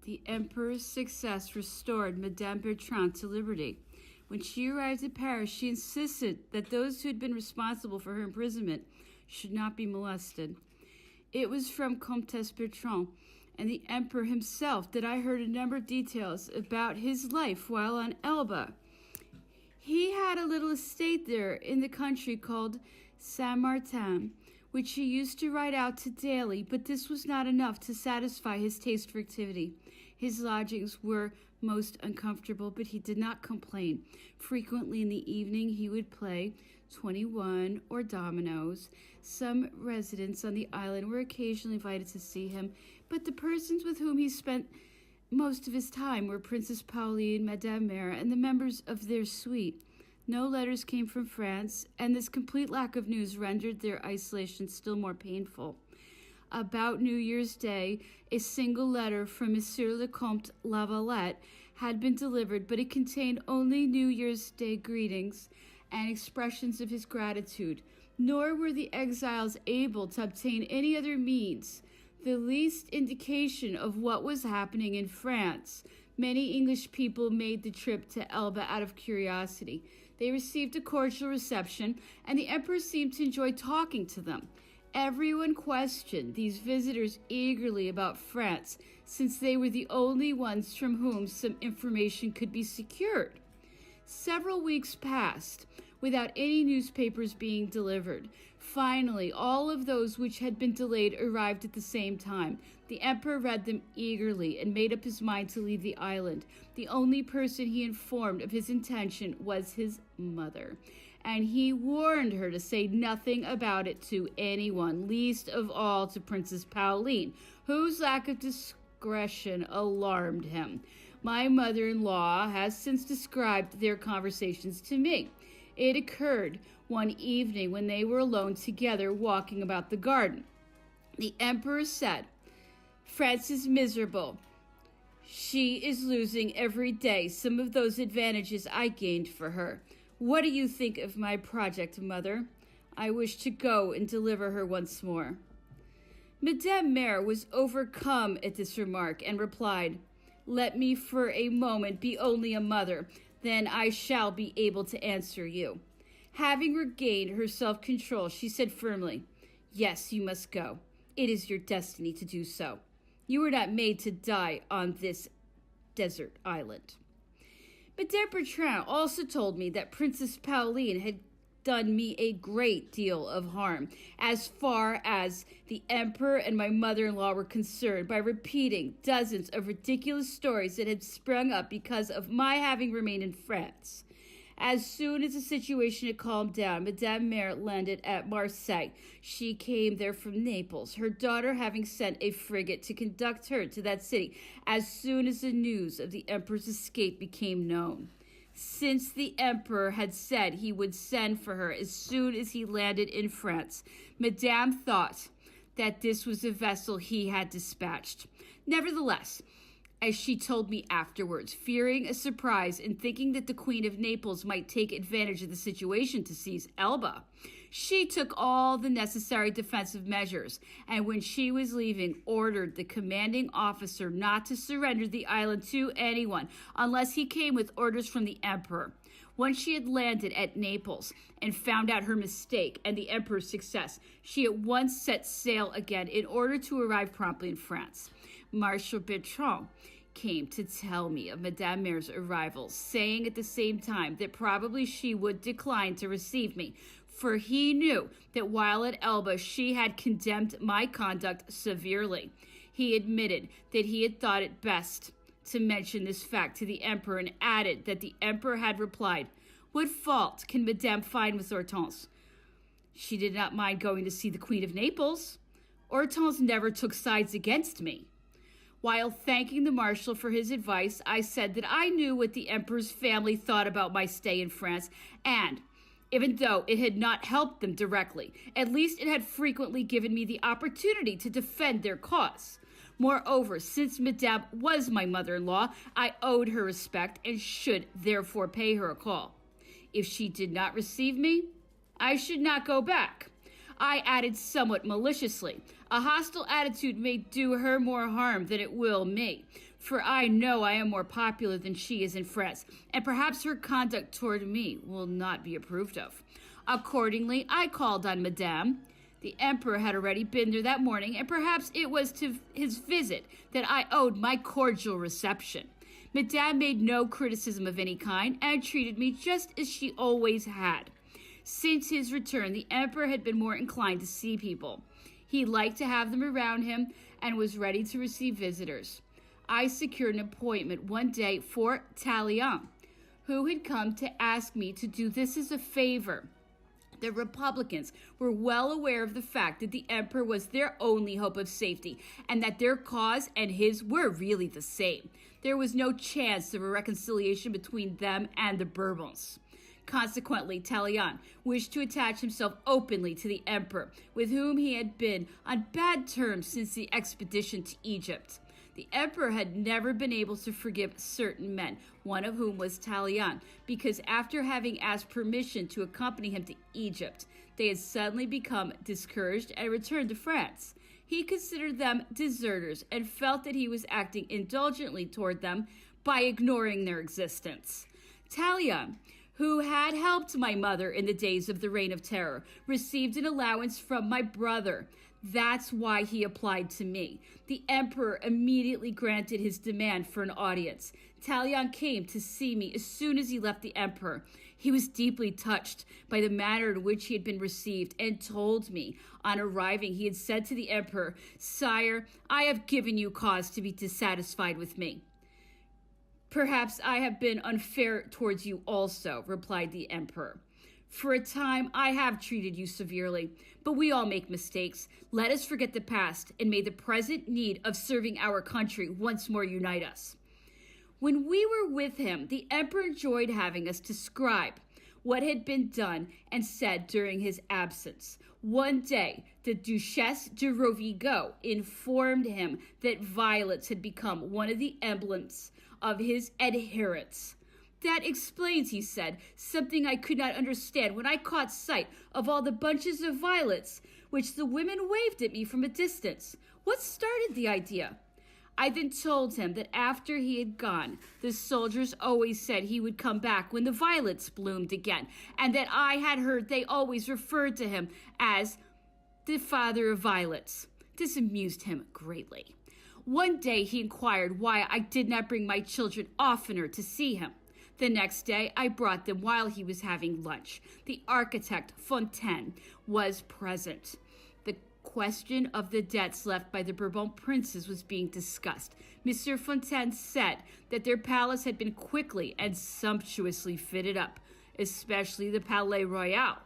The Emperor's success restored Madame Bertrand to liberty. When she arrived at Paris, she insisted that those who had been responsible for her imprisonment should not be molested. It was from Comtesse Bertrand and the Emperor himself that I heard a number of details about his life while on Elba. He had a little estate there in the country called Saint-Martin, which he used to ride out to daily, but this was not enough to satisfy his taste for activity. His lodgings were most uncomfortable, but he did not complain. Frequently in the evening he would play 21 or dominoes. Some residents on the island were occasionally invited to see him, but the persons with whom he spent most of his time were Princess Pauline, Madame Mère, and the members of their suite. No letters came from France, and this complete lack of news rendered their isolation still more painful. About New Year's Day, a single letter from Monsieur le Comte Lavalette had been delivered, but it contained only New Year's Day greetings and expressions of his gratitude. Nor were the exiles able to obtain any other means, the least indication of what was happening in France. Many English people made the trip to Elba out of curiosity. They received a cordial reception, and the Emperor seemed to enjoy talking to them. Everyone questioned these visitors eagerly about France, since they were the only ones from whom some information could be secured. Several weeks passed without any newspapers being delivered. Finally, all of those which had been delayed arrived at the same time. The Emperor read them eagerly and made up his mind to leave the island. The only person he informed of his intention was his mother, and he warned her to say nothing about it to anyone, least of all to Princess Pauline, whose lack of discretion alarmed him. My mother-in-law has since described their conversations to me. It occurred one evening when they were alone together walking about the garden. The Emperor said, "France is miserable. She is losing every day some of those advantages I gained for her. What do you think of my project, Mother? I wish to go and deliver her once more." Madame Mère was overcome at this remark and replied, "Let me for a moment be only a mother. Then I shall be able to answer you." Having regained her self-control, she said firmly, "Yes, you must go. It is your destiny to do so. You were not made to die on this desert island." Madame Bertrand also told me that Princess Pauline had done me a great deal of harm, as far as the Emperor and my mother-in-law were concerned, by repeating dozens of ridiculous stories that had sprung up because of my having remained in France. As soon as the situation had calmed down, Madame Mère landed at Marseille. She came there from Naples, her daughter having sent a frigate to conduct her to that city as soon as the news of the Emperor's escape became known. Since the Emperor had said he would send for her as soon as he landed in France, Madame thought that this was a vessel he had dispatched. Nevertheless, as she told me afterwards, fearing a surprise and thinking that the Queen of Naples might take advantage of the situation to seize Elba, she took all the necessary defensive measures, and when she was leaving, ordered the commanding officer not to surrender the island to anyone unless he came with orders from the Emperor. Once she had landed at Naples and found out her mistake and the Emperor's success, she at once set sail again in order to arrive promptly in France. Marshal Bertrand came to tell me of Madame Mère's arrival, saying at the same time that probably she would decline to receive me, for he knew that while at Elba she had condemned my conduct severely. He admitted that he had thought it best to mention this fact to the Emperor, and added that the Emperor had replied, "What fault can Madame find with Hortense? She did not mind going to see the Queen of Naples. Hortense never took sides against me." While thanking the Marshal for his advice, I said that I knew what the Emperor's family thought about my stay in France, and even though it had not helped them directly, at least it had frequently given me the opportunity to defend their cause. Moreover, since Madame was my mother-in-law, I owed her respect and should therefore pay her a call. If she did not receive me, I should not go back. I added somewhat maliciously, "A hostile attitude may do her more harm than it will me, for I know I am more popular than she is in France, and perhaps her conduct toward me will not be approved of. Accordingly, I called on Madame. The Emperor had already been there that morning, and perhaps it was to his visit that I owed my cordial reception. Madame made no criticism of any kind, and treated me just as she always had. Since his return, the Emperor had been more inclined to see people. He liked to have them around him, and was ready to receive visitors. I secured an appointment one day for Tallien, who had come to ask me to do this as a favor. The Republicans were well aware of the fact that the Emperor was their only hope of safety, and that their cause and his were really the same. There was no chance of a reconciliation between them and the Bourbons. Consequently, Tallien wished to attach himself openly to the Emperor, with whom he had been on bad terms since the expedition to Egypt. The Emperor had never been able to forgive certain men, one of whom was Tallien, because after having asked permission to accompany him to Egypt, they had suddenly become discouraged and returned to France. He considered them deserters and felt that he was acting indulgently toward them by ignoring their existence. Tallien, who had helped my mother in the days of the Reign of Terror, received an allowance from my brother. That's why he applied to me. The Emperor immediately granted his demand for an audience. Tallien came to see me as soon as he left the Emperor. He was deeply touched by the manner in which he had been received, and told me, on arriving, he had said to the Emperor, "Sire, I have given you cause to be dissatisfied with me." "Perhaps I have been unfair towards you also," replied the Emperor. "For a time I have treated you severely, but we all make mistakes. Let us forget the past, and may the present need of serving our country once more unite us." When we were with him, the Emperor enjoyed having us describe what had been done and said during his absence. One day, the Duchesse de Rovigo informed him that violets had become one of the emblems of his adherents. "That explains," he said, "something I could not understand when I caught sight of all the bunches of violets which the women waved at me from a distance. What started the idea?" I then told him that after he had gone, the soldiers always said he would come back when the violets bloomed again, and that I had heard they always referred to him as the father of violets. This amused him greatly. One day he inquired why I did not bring my children oftener to see him. The next day I brought them while he was having lunch. The architect, Hortense, was present. The question of the debts left by the Bourbon princes was being discussed. Monsieur Hortense said that their palace had been quickly and sumptuously fitted up, especially the Palais Royal,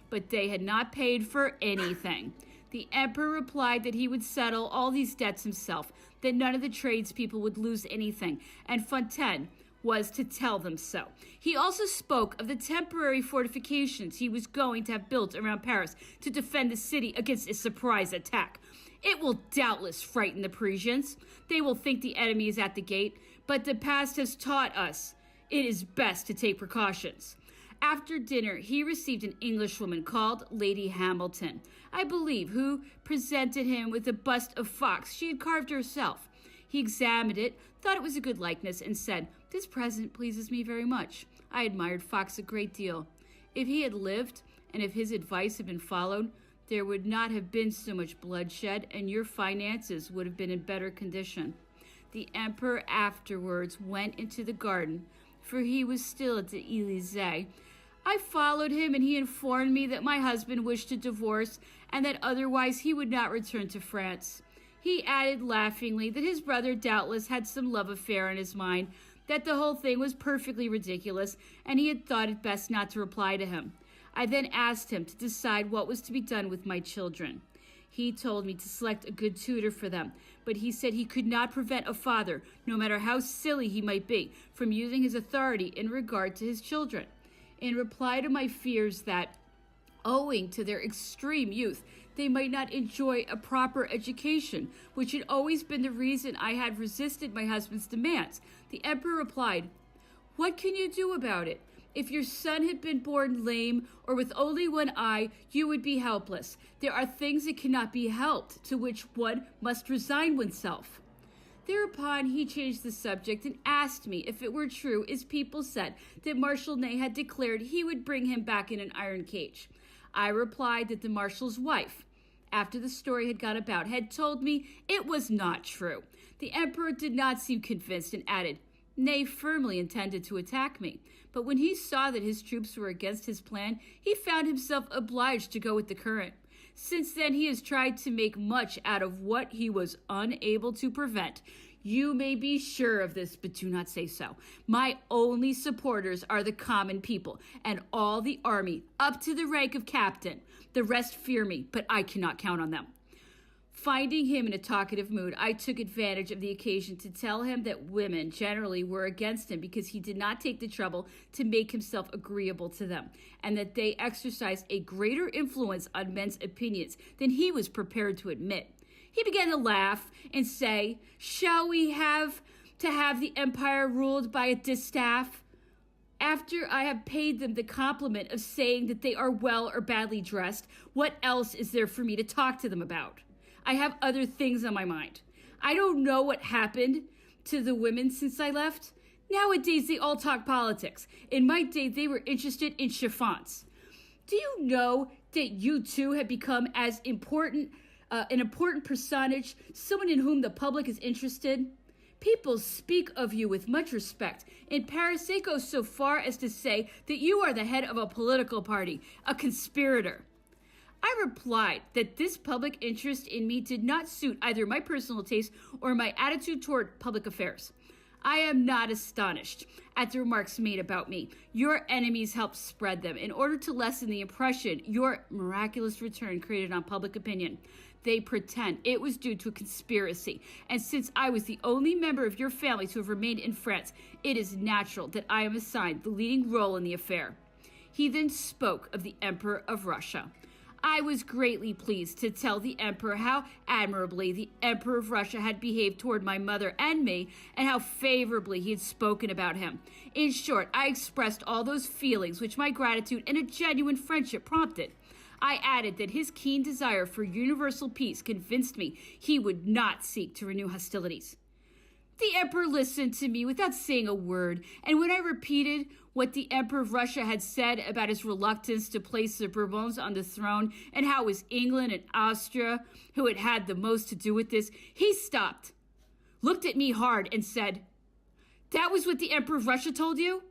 but they had not paid for anything. The Emperor replied that he would settle all these debts himself, that none of the tradespeople would lose anything, and Hortense was to tell them so. He also spoke of the temporary fortifications he was going to have built around Paris to defend the city against a surprise attack. "It will doubtless frighten the Parisians. They will think the enemy is at the gate, but the past has taught us it is best to take precautions." After dinner, he received an Englishwoman called Lady Hamilton, I believe, who presented him with a bust of Fox she had carved herself. He examined it, thought it was a good likeness, and said, "This present pleases me very much. I admired Fox a great deal. If he had lived, and if his advice had been followed, there would not have been so much bloodshed, and your finances would have been in better condition." The Emperor afterwards went into the garden, for he was still at the Élysée. I followed him, and he informed me that my husband wished to divorce, and that otherwise he would not return to France. He added laughingly that his brother doubtless had some love affair in his mind, that the whole thing was perfectly ridiculous, and he had thought it best not to reply to him. I then asked him to decide what was to be done with my children. He told me to select a good tutor for them, but he said he could not prevent a father, no matter how silly he might be, from using his authority in regard to his children. In reply to my fears that, owing to their extreme youth, they might not enjoy a proper education, which had always been the reason I had resisted my husband's demands, the Emperor replied, "What can you do about it? If your son had been born lame or with only one eye, you would be helpless. There are things that cannot be helped, to which one must resign oneself." Thereupon he changed the subject and asked me if it were true, as people said, that Marshal Ney had declared he would bring him back in an iron cage. I replied that the marshal's wife, after the story had got about, had told me it was not true. The emperor did not seem convinced and added, Ney firmly intended to attack me, but when he saw that his troops were against his plan, he found himself obliged to go with the current. Since then, he has tried to make much out of what he was unable to prevent. You may be sure of this, but do not say so. My only supporters are the common people and all the army, up to the rank of captain. The rest fear me, but I cannot count on them. Finding him in a talkative mood, I took advantage of the occasion to tell him that women generally were against him because he did not take the trouble to make himself agreeable to them, and that they exercised a greater influence on men's opinions than he was prepared to admit. He began to laugh and say, shall we have to have the empire ruled by a distaff? After I have paid them the compliment of saying that they are well or badly dressed, what else is there for me to talk to them about? I have other things on my mind. I don't know what happened to the women since I left. Nowadays, they all talk politics. In my day, they were interested in chiffons. Do you know that you too have become as important, an important personage, someone in whom the public is interested? People speak of you with much respect. In Paris, they go so far as to say that you are the head of a political party, a conspirator. I replied that this public interest in me did not suit either my personal taste or my attitude toward public affairs. I am not astonished at the remarks made about me. Your enemies helped spread them in order to lessen the impression your miraculous return created on public opinion. They pretend it was due to a conspiracy, and since I was the only member of your family to have remained in France, it is natural that I am assigned the leading role in the affair. He then spoke of the Emperor of Russia. I was greatly pleased to tell the emperor how admirably the Emperor of Russia had behaved toward my mother and me, and how favorably he had spoken about him. In short, I expressed all those feelings which my gratitude and a genuine friendship prompted. I added that his keen desire for universal peace convinced me he would not seek to renew hostilities. The emperor listened to me without saying a word, and when I repeated what the Emperor of Russia had said about his reluctance to place the Bourbons on the throne and how it was England and Austria who had had the most to do with this, he stopped, looked at me hard, and said, that was what the Emperor of Russia told you?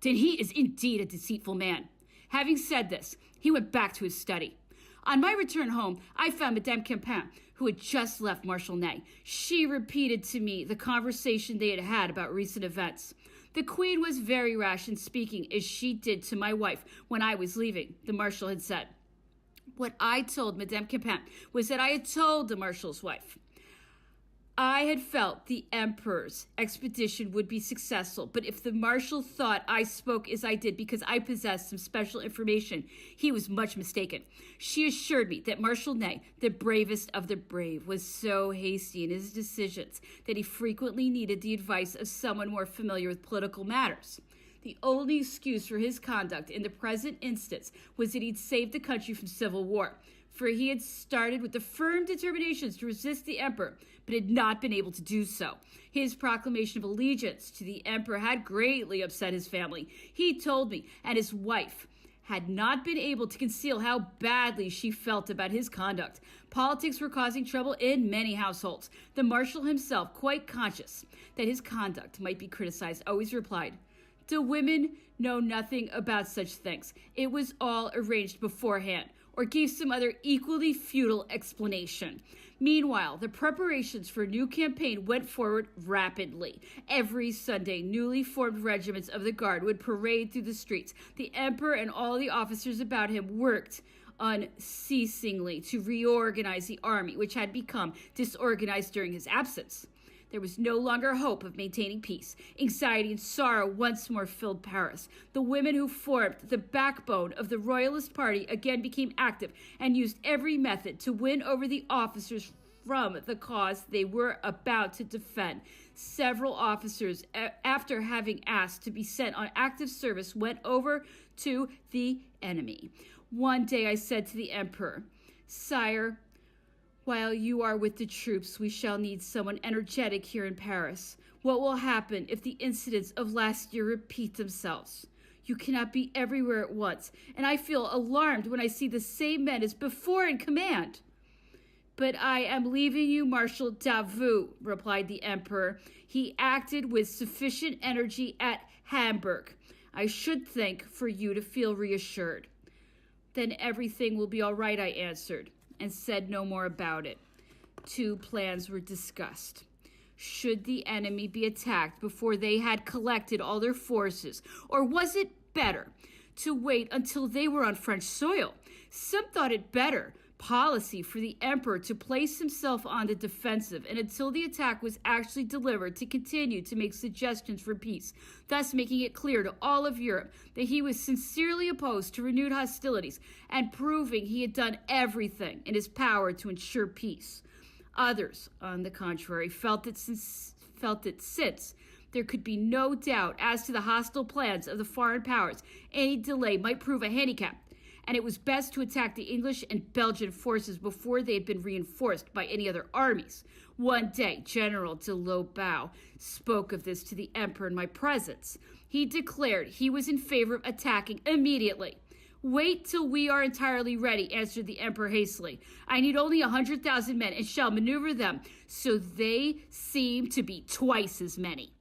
Then he is indeed a deceitful man. Having said this, he went back to his study. On my return home, I found Madame Campan, who had just left Marshal Ney. She repeated to me the conversation they had had about recent events. The queen was very rash in speaking as she did to my wife when I was leaving, the marshal had said. What I told Madame Campan was that I had told the marshal's wife. I had felt the emperor's expedition would be successful, but if the marshal thought I spoke as I did because I possessed some special information, he was much mistaken. She assured me that Marshal Ney, the bravest of the brave, was so hasty in his decisions that he frequently needed the advice of someone more familiar with political matters. The only excuse for his conduct in the present instance was that he'd saved the country from civil war, for he had started with the firm determinations to resist the emperor, but had not been able to do so. His proclamation of allegiance to the emperor had greatly upset his family. He told me, and his wife had not been able to conceal how badly she felt about his conduct. Politics were causing trouble in many households. The marshal himself, quite conscious that his conduct might be criticized, always replied, the women know nothing about such things. It was all arranged beforehand, or gave some other equally futile explanation. Meanwhile, the preparations for a new campaign went forward rapidly. Every Sunday, newly formed regiments of the Guard would parade through the streets. The emperor and all the officers about him worked unceasingly to reorganize the army, which had become disorganized during his absence. There was no longer hope of maintaining peace. Anxiety and sorrow once more filled Paris. The women who formed the backbone of the royalist party again became active and used every method to win over the officers from the cause they were about to defend. Several officers, after having asked to be sent on active service, went over to the enemy. One day I said to the emperor, Sire, While you are with the troops, we shall need someone energetic here in Paris. What will happen if the incidents of last year repeat themselves? You cannot be everywhere at once, and I feel alarmed when I see the same men as before in command. But I am leaving you Marshal Davout, replied the Emperor. He acted with sufficient energy at Hamburg, I should think, for you to feel reassured. Then everything will be all right, I answered, and said no more about it. Two plans were discussed. Should the enemy be attacked before they had collected all their forces, or was it better to wait until they were on French soil? Some thought it better policy for the emperor to place himself on the defensive and until the attack was actually delivered to continue to make suggestions for peace, thus making it clear to all of Europe that he was sincerely opposed to renewed hostilities and proving he had done everything in his power to ensure peace. Others, on the contrary, felt that since there could be no doubt as to the hostile plans of the foreign powers, any delay might prove a handicap, and it was best to attack the English and Belgian forces before they had been reinforced by any other armies. One day, General de Lobau spoke of this to the Emperor in my presence. He declared he was in favor of attacking immediately. Wait till we are entirely ready, answered the Emperor hastily. I need only 100,000 men and shall maneuver them so they seem to be twice as many.